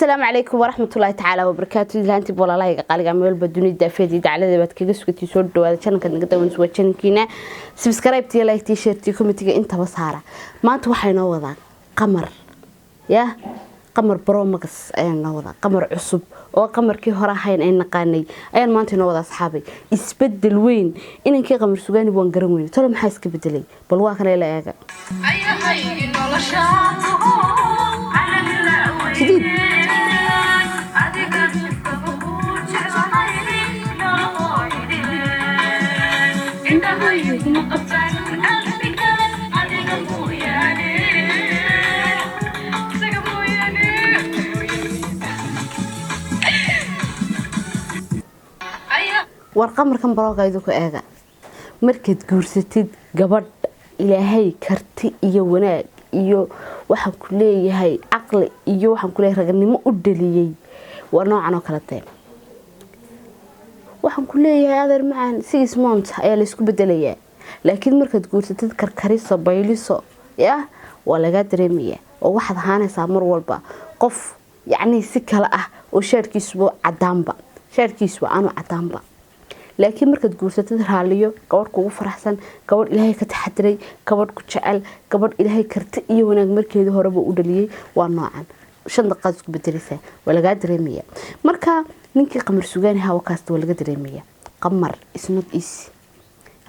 السلام عليكم ورحمة الله تعالى وبركاته. لانتي بولا لايق قالي عمل بدوني دافيدي على ذبات كذا سكتي سود وهذا كان نقدر نسوي كنا سبسكرايب تي لايك تي شير تي كومنتي انت بصارة ما توحي نوضع قمر يا قمر برومكس أيان نوضع قمر عصب أو قمر كي هراحين أين نقاني أيان ما أنت نوضع أصحابي يسبدل وين إن كي قمر سجاني وانقرن وين ترى ما حاسك بدلي بالواقع لا يا جديد warqamar kan barooqaydu ku eega markad guursatid gabadh ilaahay karti iyo wanaag iyo waxaan ku leeyahay aqli iyo waxaan ku leeyahay raganimo u dhaliyay waa noocan oo kala teen waxaan ku leeyahay adeer macaan 6 months ayaa la isku bedelayaa laakiin markad guursatid karkariso bayliso ya waa laga dareemaya oo waxaad ahaanaysaa mar walba qof yacni si kala ah oo shaarkiisu aanu cadaanba laakiin markaad guursatid raaliyo gabadh kugu faraxsan gabadh ilaahay ka taxadiray gabadh ku jecel gabadh ilaahay karti iyo wanaag markeedii horeba u dhaliyay waa noocan 5 daqiiqad isku bedelaysa waa laga dareemaya marka ninkii qamar sugaan hawa kaasta waa laga dareemaya qamar is not easy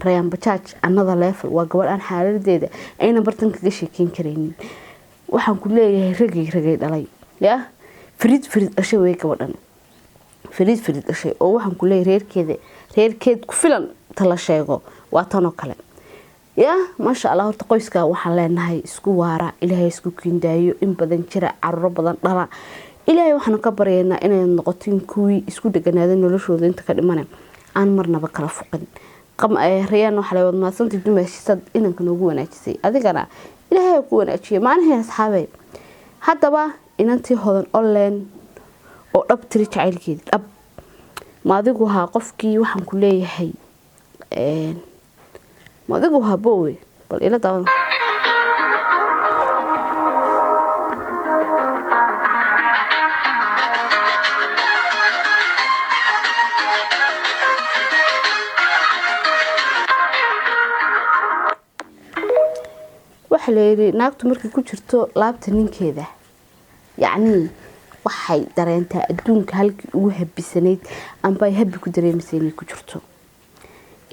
rayaan bajaaj another level waa gabadh aan xaaladeeda ayna bartan kaga sheekeyn kareynin waxaan ku leeyahay ragay dhalay ya frid ashay way gabadhan frid ashay oo waxaan ku leeyahay reerkeed ku filan tala sheego waa tan oo kale ya ma sha Allah horta qoyska waxaan leenahay isku waara ilaahay isku kiindaayo in badan jira carruur badan dhala ilaahay waxaan ka baryaynaa inay noqotiin kuwii isku dhaganaada noloshooda inta ka dhimanay aan marnaba kala fuqin rayaan waxa la wad maasanta dumaashisad inanka noogu wanaajisay adigana ilaahay ku wanaajiyo maanahay asxaabay haddaba inantii hodan online oo dhabtiri jacaylkeed dhab maadigu ha qofkii waxaan ku leeyahay maadigu ha boowe bal ila daawan waxa leeyahay naagtu markay ku jirto laabta ninkeeda yacni waxay dareentaa adduunka halkii ugu habisanayd amba ay habi ku dareemisay inay ku jirto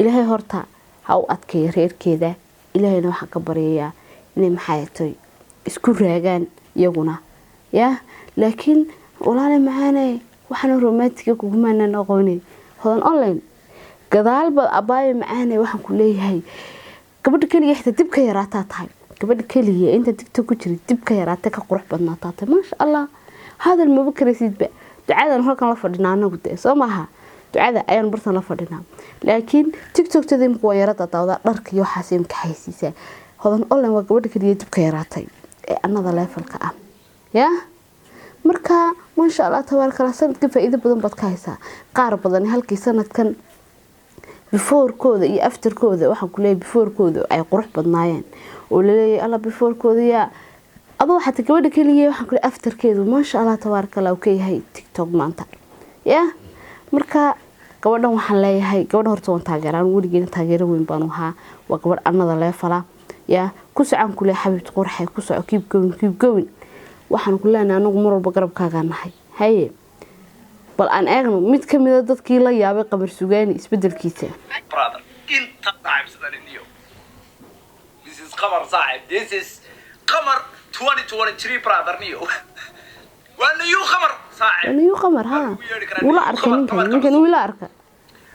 ilaahay horta ha u adkeeyo reerkeeda ilaahayna waxaan ka baryayaa inay maxaayatay isku raagaan iyaguna ya laakiin walaal macaane waxaan romantiga kugu maanan aqoonay hodan online gadaalba abaayo macaane waxaan ku leeyahay gabadha kaliya xitaa dib ka yaraataa tahay gabadha kaliya inta digta ku jiray dib ka yaraatay ka qurux badnaataa tahay maasha Allah هذا المبكر سيد دعاء نهار كان لفردنا أنا قلت سماها دعاء أيام برتنا لفردنا لكن تيك توك تدين قويرات تعوض درك يوحسين كحسيسة هذا نقول لهم وقبلك اللي يجيب كيراتي أنا ذا لا يفلك يا مركا ما شاء الله تبارك الله سنة كيف إذا بدون بتكايسة قارب بدن هالكي سنة كان before كود إيه after كود واحد كله before كود أي قرح بدناين ولا الله before كود يا adoo xataa gabadha kaliya waxaan ku afterkeedu ma sha Allah tabaaraka Allah oo yahay TikTok maanta ya marka gabadhan waxaan leeyahay gabadha horta waan taageeraan waligeena taageero weyn baan wahaa waa gabadh annada leefala ya ku socon kule xabibti qurxay ku soco keep going waxaan ku leenahay anagu mar walba garabkaaga nahay haye bal aan eegno mid kamid ah dadkii la yaabay qamar sugaani isbedelkiisa brother inta taabsadan niyo this is qamar saaxib this is qamar 2023 brother niyo وانا يو خمر صاحب وانا يو خمر ها ولا أركان يمكن ولا أركان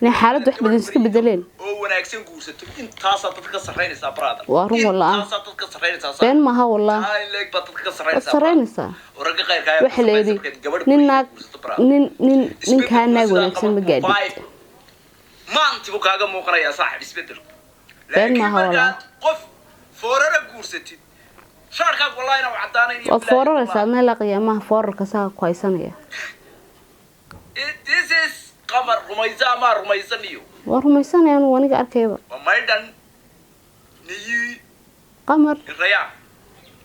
إن حالة واحد بدون سك بدلين هو وناكسين قوسة أنت تاسا تتكسرين إسا برادر وارو والله تاسا تتكسرين إسا بين ما ها والله هاي ليك بتتكسرين إسا تكسرين إسا ورقة غير كايا وحليدي نين كان ناقو ناكسين مقادي ما أنت بكاغا موقرا يا صاحب اسبدل بين ما ها والله قف فورنا قوستي شاركك والله أنا وعداني وفورر سامي لا قيامه فورر كسا كويسانيا this is قمر رميزة ما رميزة نيو ورميزة أنا وانيك أركيبه ومايدن نيو قمر الرياض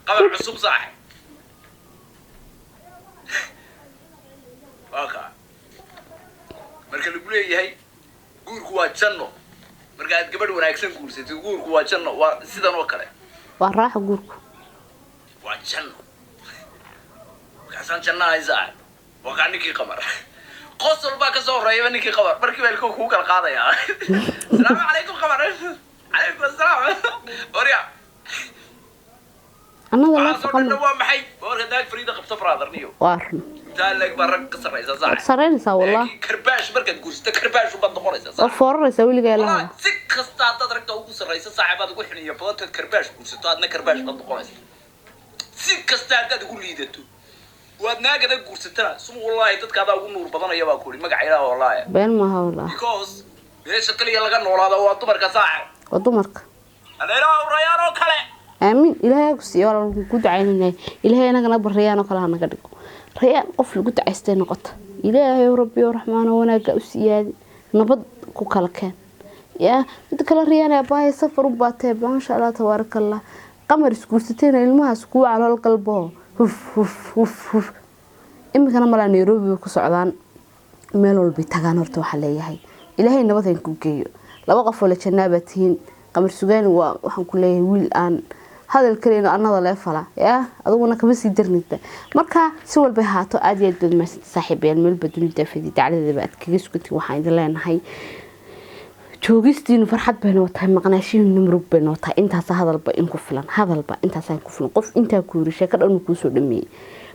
قمر عصب صاحب leeyahay guurku waa janno markaad gabadh wanaagsan guursatay guurku waa janno waa sidan oo kale waa raaxo guurku waa janno kasan janna ay saar waa ninkii qamar qosol baa ka soo horeeyay ninkii qamar markii weelku ku kala qaadaya salaamu calaykum qamar calaykum asalaam oriya annaga la qamar waa maxay warka daag fariida qabta brother-niyo waarn taaleg barag ka sareysa saar sareysa wallah karbaash markaad guursato karbaash u bad noqonaysa saar fooraysa wiliga ilaha si kasta dad ragta ugu sareysa saaxiibada ugu xiniyo badan karbaash guursato adna karbaash bad noqonaysa si kasta dad ugu liidato waad naagada guursatana sum wallahi dadkaada ugu nuur badanaya baa ku magac ilaaha wallahi been ma hawla because meesha kaliya laga noolaado waa dumarka saaxiib waa dumarka adeero rayaan oo kale aamin ilaahay ku siiyo walaal ku ducaynay ilaahay anagana barayaan oo kale anaga dhigo rayaan qof lagu ducaystay noqoto ilaahay rabbi raxmaan wanaaga u siyaadi nabad ku kala keen ya mid kala rayaan ay baay safar u baatay maasha Allah tabarakallah qamar iskuursateen ilmahaas ku calool qalbo huf imikana mala Nairobi ku socdaan meel walba tagaan horta waxa leeyahay ilaahay nabad ku geeyo laba qof oo la jannaabatiin qamar sugaan waxaan ku leeyahay wiil aan hadal kaleena annada leefala ya aduguna kama sii darnida marka si walba haato aad iyo aad ma saaxiibeen meel badunida fidi dacladada baad kaga sugtay waxaan idin leenahay joogistiin farxad bayna watahay maqnaashiin numrug bayna watahay intaas hadalba in ku filan hadalba intaas aan ku filan qof inta ku riishay ka dhan ku soo dhameeyay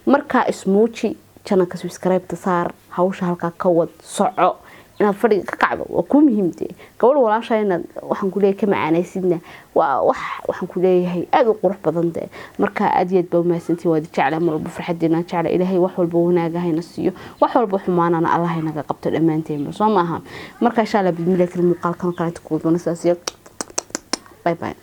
marka ismooji channelka subscribe ta saar hawsha halka ka wad soco inaad fadhiga ka kacdo waa ku muhiimtay gabadh walaashayna waxaan ku leeyahay ka macaanaysidna waxaan ku leeyahay aad u qurux badan marka aad iyo aad baa maasantii waad jeclaa marba farxadeena jeclaa ilaahay wax walba wanaagahayna siiyo wax walba xumaanana Allah inaga qabto dhamaanteen soo maaha marka insha Allah bidmilaa kaliya muuqaalkan kale ku doonaysaa bye bye